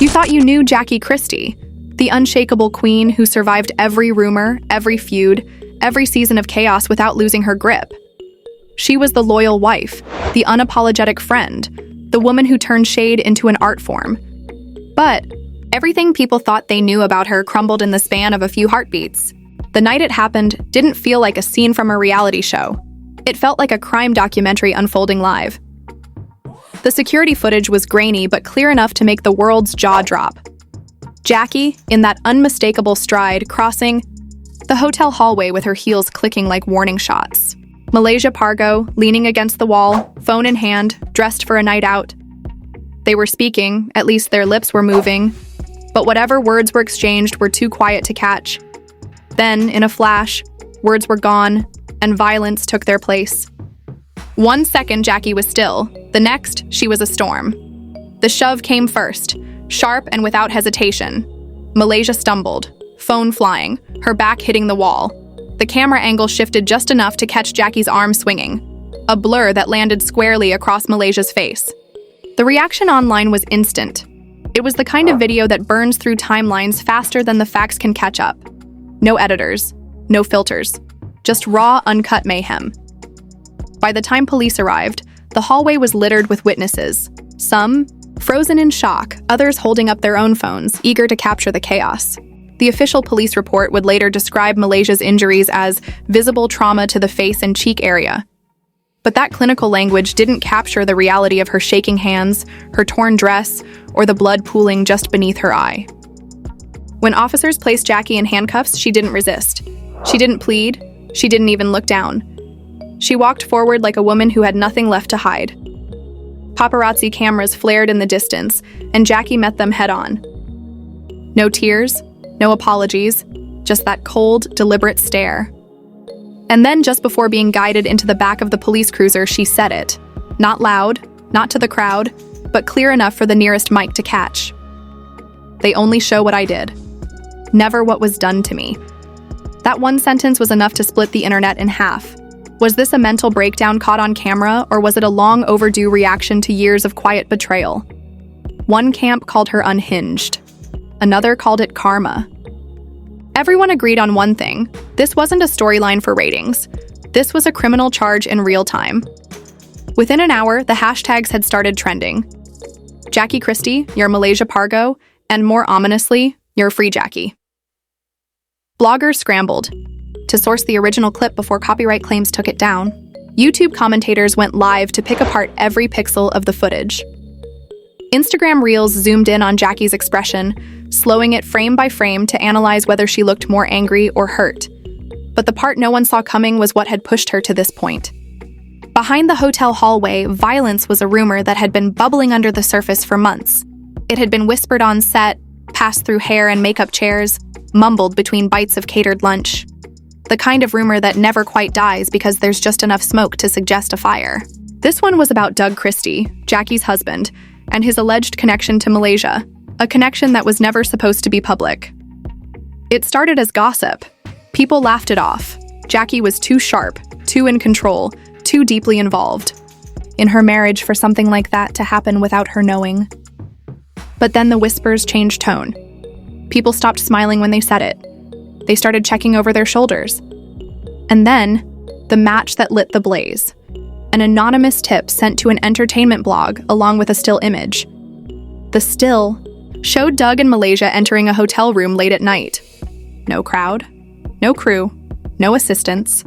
You thought you knew Jackie Christie, the unshakable queen who survived every rumor, every feud, every season of chaos without losing her grip. She was the loyal wife, the unapologetic friend, the woman who turned shade into an art form. But everything people thought they knew about her crumbled in the span of a few heartbeats. The night it happened didn't feel like a scene from a reality show. It felt like a crime documentary unfolding live. The security footage was grainy but clear enough to make the world's jaw drop. Jackie, in that unmistakable stride, crossing the hotel hallway with her heels clicking like warning shots. Malaysia Pargo, leaning against the wall, phone in hand, dressed for a night out. They were speaking, at least their lips were moving, but whatever words were exchanged were too quiet to catch. Then, in a flash, words were gone, and violence took their place. 1 second, Jackie was still. The next, she was a storm. The shove came first, sharp and without hesitation. Malaysia stumbled, phone flying, her back hitting the wall. The camera angle shifted just enough to catch Jackie's arm swinging, a blur that landed squarely across Malaysia's face. The reaction online was instant. It was the kind of video that burns through timelines faster than the facts can catch up. No editors, no filters, just raw, uncut mayhem. By the time police arrived, the hallway was littered with witnesses, some frozen in shock, others holding up their own phones, eager to capture the chaos. The official police report would later describe Malaysia's injuries as visible trauma to the face and cheek area. But that clinical language didn't capture the reality of her shaking hands, her torn dress, or the blood pooling just beneath her eye. When officers placed Jackie in handcuffs, she didn't resist. She didn't plead. She didn't even look down. She walked forward like a woman who had nothing left to hide. Paparazzi cameras flared in the distance, and Jackie met them head-on. No tears, no apologies, just that cold, deliberate stare. And then, just before being guided into the back of the police cruiser, she said it. Not loud, not to the crowd, but clear enough for the nearest mic to catch. They only show what I did, never what was done to me. That one sentence was enough to split the internet in half. Was this a mental breakdown caught on camera, or was it a long overdue reaction to years of quiet betrayal? One camp called her unhinged. Another called it karma. Everyone agreed on one thing. This wasn't a storyline for ratings. This was a criminal charge in real time. Within an hour, the hashtags had started trending. Jackie Christie, you're Malaysia Pargo, and more ominously, you're Free Jackie. Bloggers scrambled to source the original clip before copyright claims took it down. YouTube commentators went live to pick apart every pixel of the footage. Instagram Reels zoomed in on Jackie's expression, slowing it frame by frame to analyze whether she looked more angry or hurt. But the part no one saw coming was what had pushed her to this point. Behind the hotel hallway, violence was a rumor that had been bubbling under the surface for months. It had been whispered on set, passed through hair and makeup chairs, mumbled between bites of catered lunch. The kind of rumor that never quite dies because there's just enough smoke to suggest a fire. This one was about Doug Christie, Jackie's husband, and his alleged connection to Malaysia, a connection that was never supposed to be public. It started as gossip. People laughed it off. Jackie was too sharp, too in control, too deeply involved in her marriage for something like that to happen without her knowing. But then the whispers changed tone. People stopped smiling when they said it. They started checking over their shoulders. And then, the match that lit the blaze. An anonymous tip sent to an entertainment blog along with a still image. The still showed Doug and Malaysia entering a hotel room late at night. No crowd, no crew, no assistants,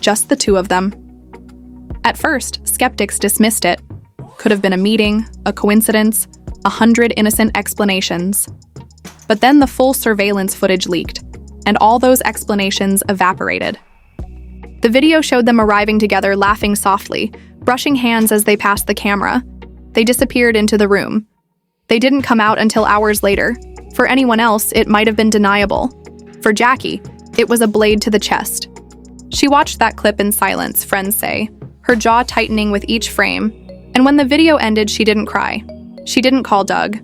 just the two of them. At first, skeptics dismissed it. Could have been a meeting, a coincidence, 100 innocent explanations. But then the full surveillance footage leaked, and all those explanations evaporated. The video showed them arriving together, laughing softly, brushing hands as they passed the camera. They disappeared into the room. They didn't come out until hours later. For anyone else, it might have been deniable. For Jackie, it was a blade to the chest. She watched that clip in silence, friends say, her jaw tightening with each frame. And when the video ended, she didn't cry. She didn't call Doug.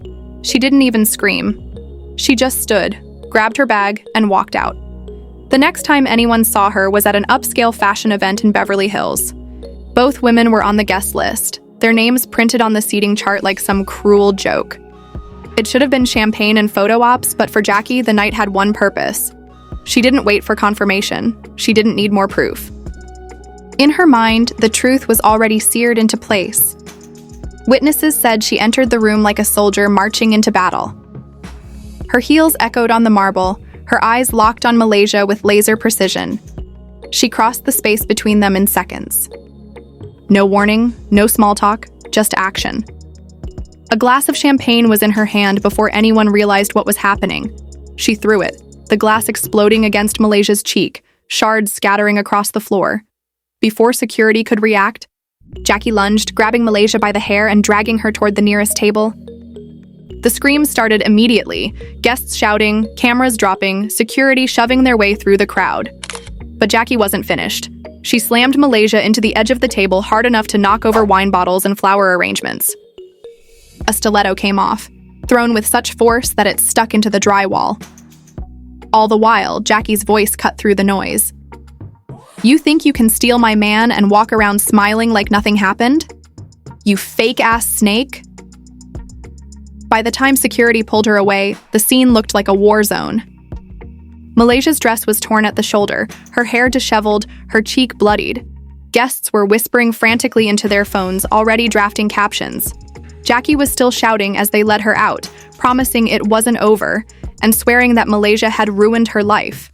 She didn't even scream. She just stood, grabbed her bag, and walked out. The next time anyone saw her was at an upscale fashion event in Beverly Hills. Both women were on the guest list, their names printed on the seating chart like some cruel joke. It should have been champagne and photo ops, but for Jackie, the night had one purpose. She didn't wait for confirmation. She didn't need more proof. In her mind, the truth was already seared into place. Witnesses said she entered the room like a soldier marching into battle. Her heels echoed on the marble, her eyes locked on Malaysia with laser precision. She crossed the space between them in seconds. No warning, no small talk, just action. A glass of champagne was in her hand before anyone realized what was happening. She threw it, the glass exploding against Malaysia's cheek, shards scattering across the floor. Before security could react, Jackie lunged, grabbing Malaysia by the hair and dragging her toward the nearest table. The screams started immediately, guests shouting, cameras dropping, security shoving their way through the crowd. But Jackie wasn't finished. She slammed Malaysia into the edge of the table hard enough to knock over wine bottles and flower arrangements. A stiletto came off, thrown with such force that it stuck into the drywall. All the while, Jackie's voice cut through the noise. "You think you can steal my man and walk around smiling like nothing happened? You fake-ass snake?" By the time security pulled her away, the scene looked like a war zone. Malaysia's dress was torn at the shoulder, her hair disheveled, her cheek bloodied. Guests were whispering frantically into their phones, already drafting captions. Jackie was still shouting as they let her out, promising it wasn't over, and swearing that Malaysia had ruined her life.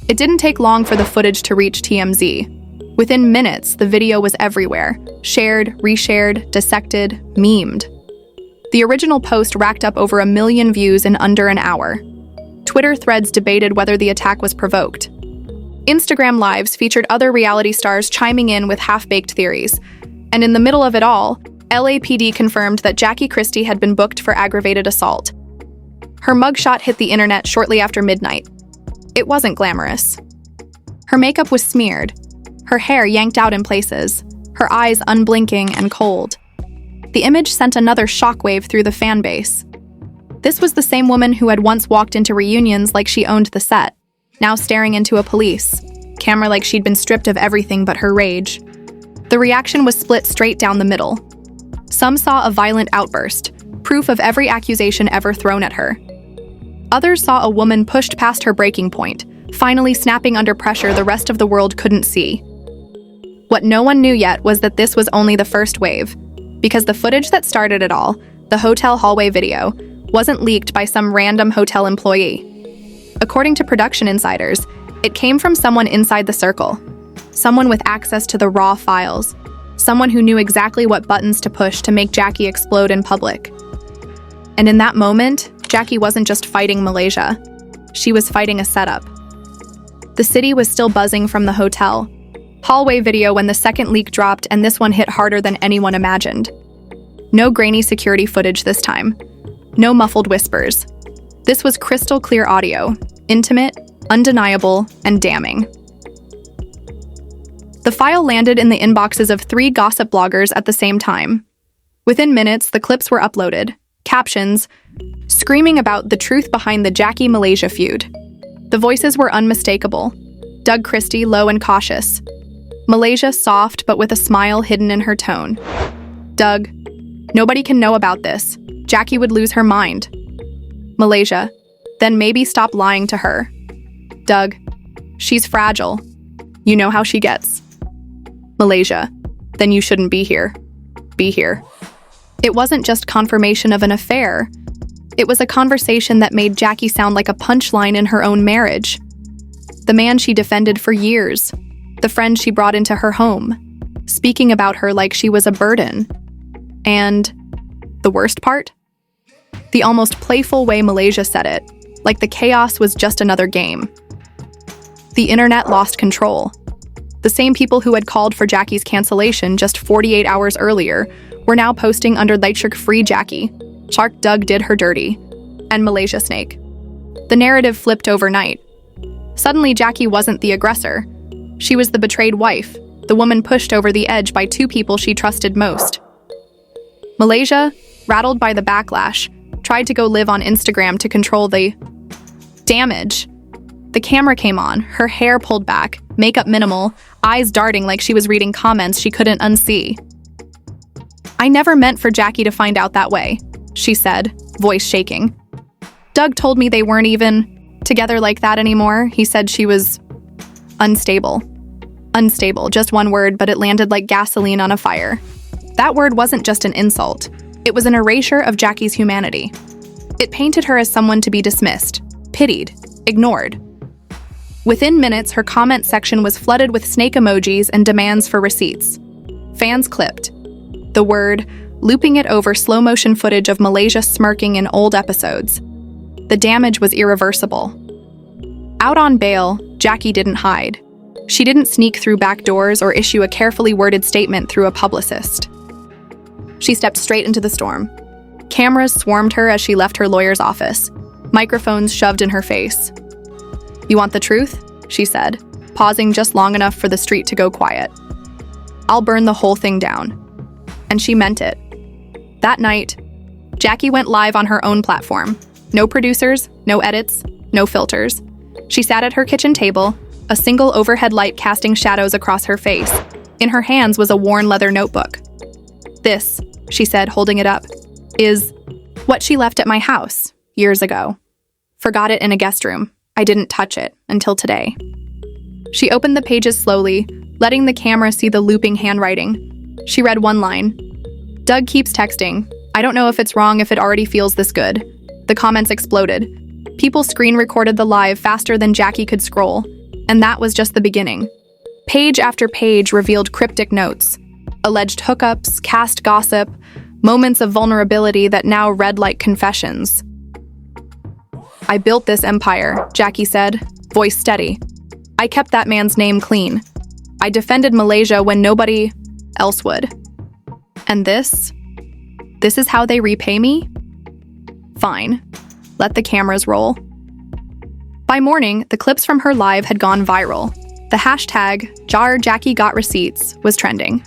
It didn't take long for the footage to reach TMZ. Within minutes, the video was everywhere, shared, reshared, dissected, memed. The original post racked up over 1 million views in under an hour. Twitter threads debated whether the attack was provoked. Instagram lives featured other reality stars chiming in with half-baked theories. And in the middle of it all, LAPD confirmed that Jackie Christie had been booked for aggravated assault. Her mugshot hit the internet shortly after midnight. It wasn't glamorous. Her makeup was smeared, her hair yanked out in places, her eyes unblinking and cold. The image sent another shockwave through the fan base. This was the same woman who had once walked into reunions like she owned the set, now staring into a police camera like she'd been stripped of everything but her rage. The reaction was split straight down the middle. Some saw a violent outburst, proof of every accusation ever thrown at her. Others saw a woman pushed past her breaking point, finally snapping under pressure the rest of the world couldn't see. What no one knew yet was that this was only the first wave, because the footage that started it all, the hotel hallway video, wasn't leaked by some random hotel employee. According to production insiders, it came from someone inside the circle, someone with access to the raw files, someone who knew exactly what buttons to push to make Jackie explode in public. And in that moment, Jackie wasn't just fighting Malaysia. She was fighting a setup. The city was still buzzing from the hotel hallway video when the second leak dropped, and this one hit harder than anyone imagined. No grainy security footage this time. No muffled whispers. This was crystal clear audio, intimate, undeniable, and damning. The file landed in the inboxes of 3 gossip bloggers at the same time. Within minutes, the clips were uploaded, captions, screaming about the truth behind the Jackie-Malaysia feud. The voices were unmistakable. Doug Christie, low and cautious. Malaysia, soft but with a smile hidden in her tone. Doug, nobody can know about this. Jackie would lose her mind. Malaysia, then maybe stop lying to her. Doug, she's fragile. You know how she gets. Malaysia, then you shouldn't be here. Be here. It wasn't just confirmation of an affair. It was a conversation that made Jackie sound like a punchline in her own marriage. The man she defended for years. The friend she brought into her home. Speaking about her like she was a burden. And the worst part? The almost playful way Malaysia said it, like the chaos was just another game. The internet lost control. The same people who had called for Jackie's cancellation just 48 hours earlier were now posting under Leitchik free Jackie. Shark Doug did her dirty. And Malaysia snake. The narrative flipped overnight. Suddenly Jackie wasn't the aggressor. She was the betrayed wife, the woman pushed over the edge by 2 people she trusted most. Malaysia, rattled by the backlash, tried to go live on Instagram to control the damage. The camera came on, her hair pulled back, makeup minimal, eyes darting like she was reading comments she couldn't unsee. "I never meant for Jackie to find out that way," she said, voice shaking. Doug told me they weren't even together like that anymore. He said she was unstable. Unstable, just one word, but it landed like gasoline on a fire. That word wasn't just an insult. It was an erasure of Jackie's humanity. It painted her as someone to be dismissed, pitied, ignored. Within minutes, her comment section was flooded with snake emojis and demands for receipts. Fans clipped the word, looping it over slow-motion footage of Malaysia smirking in old episodes. The damage was irreversible. Out on bail, Jackie didn't hide. She didn't sneak through back doors or issue a carefully worded statement through a publicist. She stepped straight into the storm. Cameras swarmed her as she left her lawyer's office, microphones shoved in her face. "You want the truth?" she said, pausing just long enough for the street to go quiet. "I'll burn the whole thing down." And she meant it. That night, Jackie went live on her own platform. No producers, no edits, no filters. She sat at her kitchen table, a single overhead light casting shadows across her face. In her hands was a worn leather notebook. "This," she said, holding it up, "is what she left at my house years ago. Forgot it in a guest room. I didn't touch it until today." She opened the pages slowly, letting the camera see the looping handwriting. She read one line. "Doug keeps texting. I don't know if it's wrong if it already feels this good." The comments exploded. People screen recorded the live faster than Jackie could scroll, and that was just the beginning. Page after page revealed cryptic notes, alleged hookups, cast gossip, moments of vulnerability that now read like confessions. "I built this empire," Jackie said, voice steady. "I kept that man's name clean. I defended Malaysia when nobody else would. And this is how they repay me? Fine. Let the cameras roll." By morning, the clips from her live had gone viral. The hashtag #JarJackieGotReceipts was trending.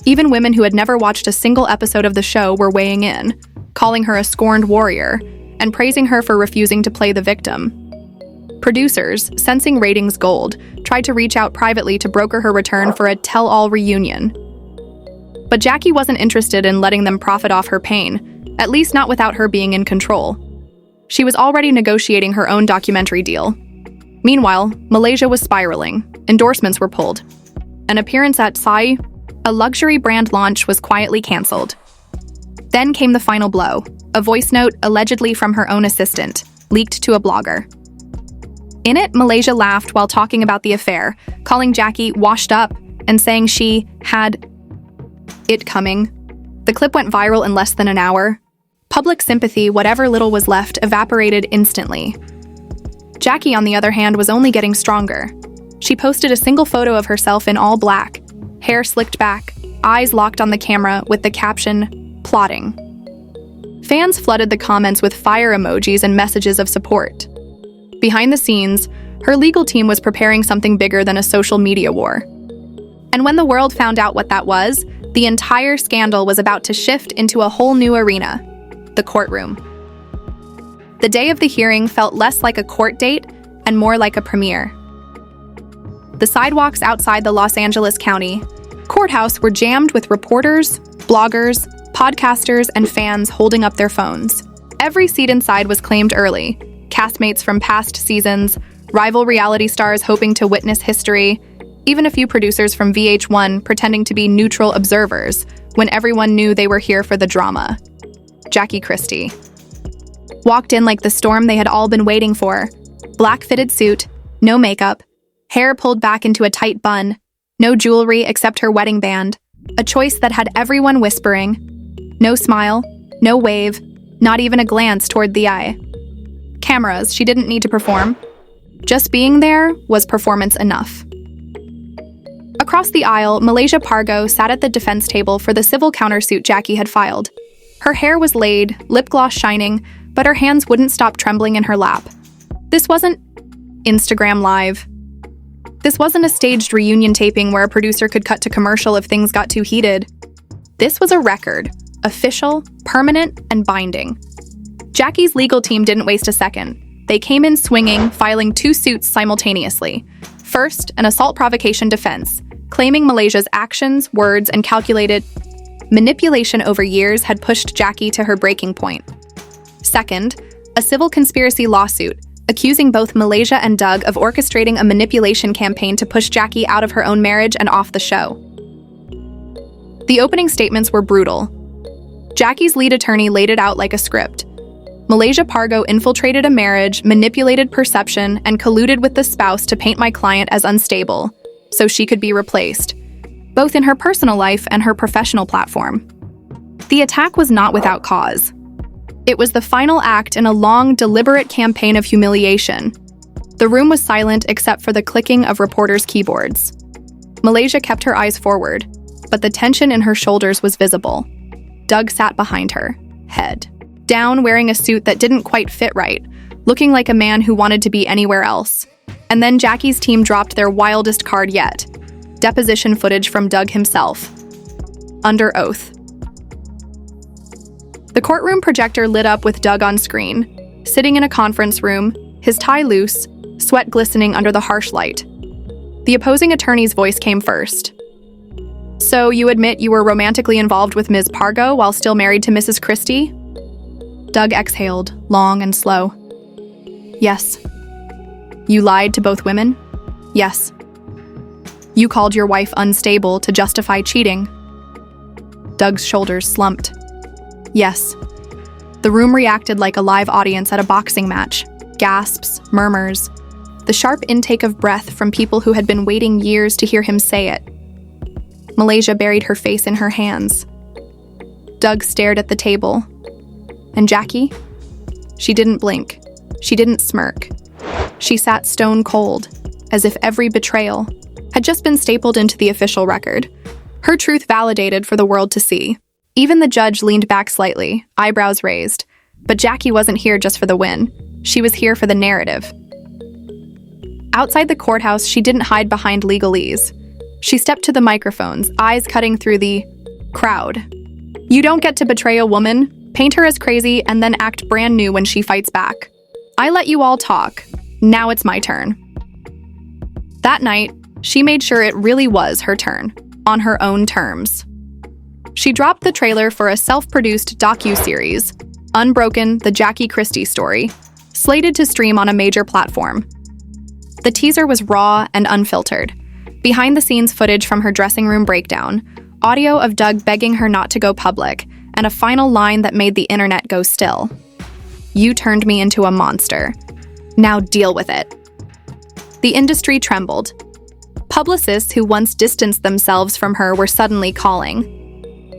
Even women who had never watched a single episode of the show were weighing in, calling her a scorned warrior, and praising her for refusing to play the victim. Producers, sensing ratings gold, tried to reach out privately to broker her return for a tell-all reunion. But Jackie wasn't interested in letting them profit off her pain, at least not without her being in control. She was already negotiating her own documentary deal. Meanwhile, Malaysia was spiraling. Endorsements were pulled. An appearance at Sai, a luxury brand launch, was quietly canceled. Then came the final blow, a voice note allegedly from her own assistant, leaked to a blogger. In it, Malaysia laughed while talking about the affair, calling Jackie washed up and saying she had it coming. The clip went viral in less than an hour. Public sympathy, whatever little was left, evaporated instantly. Jackie, on the other hand, was only getting stronger. She posted a single photo of herself in all black, hair slicked back, eyes locked on the camera with the caption, "Plotting." Fans flooded the comments with fire emojis and messages of support. Behind the scenes, her legal team was preparing something bigger than a social media war. And when the world found out what that was, the entire scandal was about to shift into a whole new arena, the courtroom. The day of the hearing felt less like a court date and more like a premiere. The sidewalks outside the Los Angeles County courthouse were jammed with reporters, bloggers, podcasters, and fans holding up their phones. Every seat inside was claimed early. Castmates from past seasons, rival reality stars hoping to witness history, even a few producers from VH1 pretending to be neutral observers when everyone knew they were here for the drama. Jackie Christie walked in like the storm they had all been waiting for. Black fitted suit, no makeup, hair pulled back into a tight bun, no jewelry except her wedding band, a choice that had everyone whispering. No smile, no wave, not even a glance toward the eye. Cameras, she didn't need to perform. Just being there was performance enough. Across the aisle, Malaysia Pargo sat at the defense table for the civil countersuit Jackie had filed. Her hair was laid, lip gloss shining, but her hands wouldn't stop trembling in her lap. This wasn't Instagram Live. This wasn't a staged reunion taping where a producer could cut to commercial if things got too heated. This was a record, official, permanent, and binding. Jackie's legal team didn't waste a second. They came in swinging, filing 2 suits simultaneously. First, an assault provocation defense, claiming Malaysia's actions, words, and calculated manipulation over years had pushed Jackie to her breaking point. Second, a civil conspiracy lawsuit accusing both Malaysia and Doug of orchestrating a manipulation campaign to push Jackie out of her own marriage and off the show. The opening statements were brutal. Jackie's lead attorney laid it out like a script. Malaysia Pargo infiltrated a marriage, manipulated perception, and colluded with the spouse to paint my client as unstable, so she could be replaced, both in her personal life and her professional platform. The attack was not without cause. It was the final act in a long, deliberate campaign of humiliation. The room was silent except for the clicking of reporters' keyboards. Malaysia kept her eyes forward, but the tension in her shoulders was visible. Doug sat behind her, head down, wearing a suit that didn't quite fit right, looking like a man who wanted to be anywhere else. And then Jackie's team dropped their wildest card yet: deposition footage from Doug himself. Under oath. The courtroom projector lit up with Doug on screen, sitting in a conference room, his tie loose, sweat glistening under the harsh light. The opposing attorney's voice came first. "So you admit you were romantically involved with Ms. Pargo while still married to Mrs. Christie?" Doug exhaled, long and slow. "Yes." "You lied to both women?" "Yes." "You called your wife unstable to justify cheating?" Doug's shoulders slumped. "Yes." The room reacted like a live audience at a boxing match. Gasps, murmurs, the sharp intake of breath from people who had been waiting years to hear him say it. Malaysia buried her face in her hands. Doug stared at the table. And Jackie? She didn't blink. She didn't smirk. She sat stone cold, as if every betrayal had just been stapled into the official record, her truth validated for the world to see. Even the judge leaned back slightly, eyebrows raised. But Jackie wasn't here just for the win. She was here for the narrative. Outside the courthouse, she didn't hide behind legalese. She stepped to the microphones, eyes cutting through the crowd. "You don't get to betray a woman, paint her as crazy, and then act brand new when she fights back. I let you all talk. Now it's my turn." That night, she made sure it really was her turn, on her own terms. She dropped the trailer for a self-produced docu-series, Unbroken: The Jackie Christie Story, slated to stream on a major platform. The teaser was raw and unfiltered. Behind-the-scenes footage from her dressing room breakdown, audio of Doug begging her not to go public, and a final line that made the internet go still. "You turned me into a monster. Now deal with it." The industry trembled. Publicists who once distanced themselves from her were suddenly calling.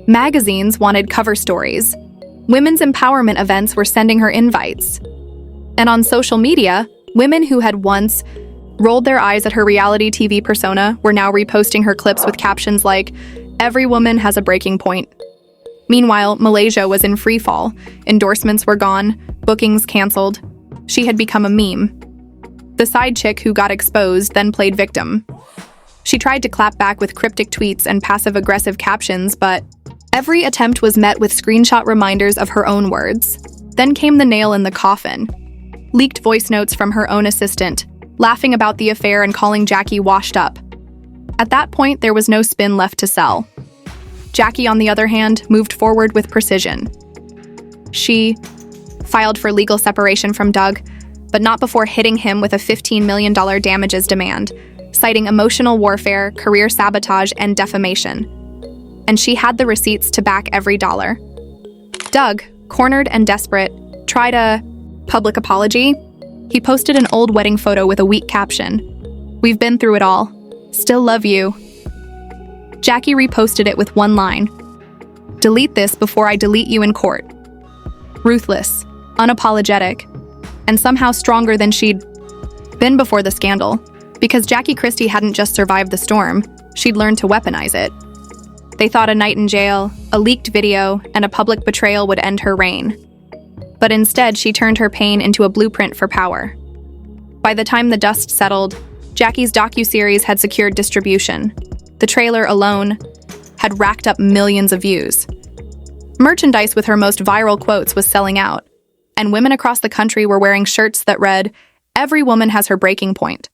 Magazines wanted cover stories. Women's empowerment events were sending her invites. And on social media, women who had once rolled their eyes at her reality TV persona were now reposting her clips with captions like, "Every woman has a breaking point." Meanwhile, Malaysia was in free fall. Endorsements were gone, bookings canceled. She had become a meme. The side chick who got exposed then played victim. She tried to clap back with cryptic tweets and passive-aggressive captions, but every attempt was met with screenshot reminders of her own words. Then came the nail in the coffin. Leaked voice notes from her own assistant, laughing about the affair and calling Jackie washed up. At that point, there was no spin left to sell. Jackie, on the other hand, moved forward with precision. She filed for legal separation from Doug, but not before hitting him with a $15 million damages demand, citing emotional warfare, career sabotage, and defamation. And she had the receipts to back every dollar. Doug, cornered and desperate, tried a public apology. He posted an old wedding photo with a weak caption. "We've been through it all. Still love you." Jackie reposted it with one line. "Delete this before I delete you in court." Ruthless, unapologetic, and somehow stronger than she'd been before the scandal. Because Jackie Christie hadn't just survived the storm, she'd learned to weaponize it. They thought a night in jail, a leaked video, and a public betrayal would end her reign. But instead, she turned her pain into a blueprint for power. By the time the dust settled, Jackie's docuseries had secured distribution. The trailer alone had racked up millions of views. Merchandise with her most viral quotes was selling out, and women across the country were wearing shirts that read, "Every woman has her breaking point."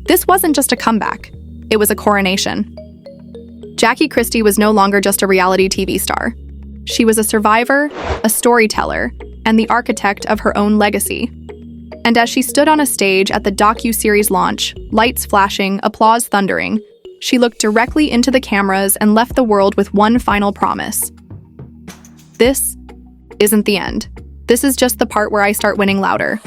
This wasn't just a comeback, it was a coronation. Jackie Christie was no longer just a reality TV star. She was a survivor, a storyteller, and the architect of her own legacy. And as she stood on a stage at the docu-series launch, lights flashing, applause thundering, she looked directly into the cameras and left the world with one final promise. This isn't the end. This is just the part where I start winning louder.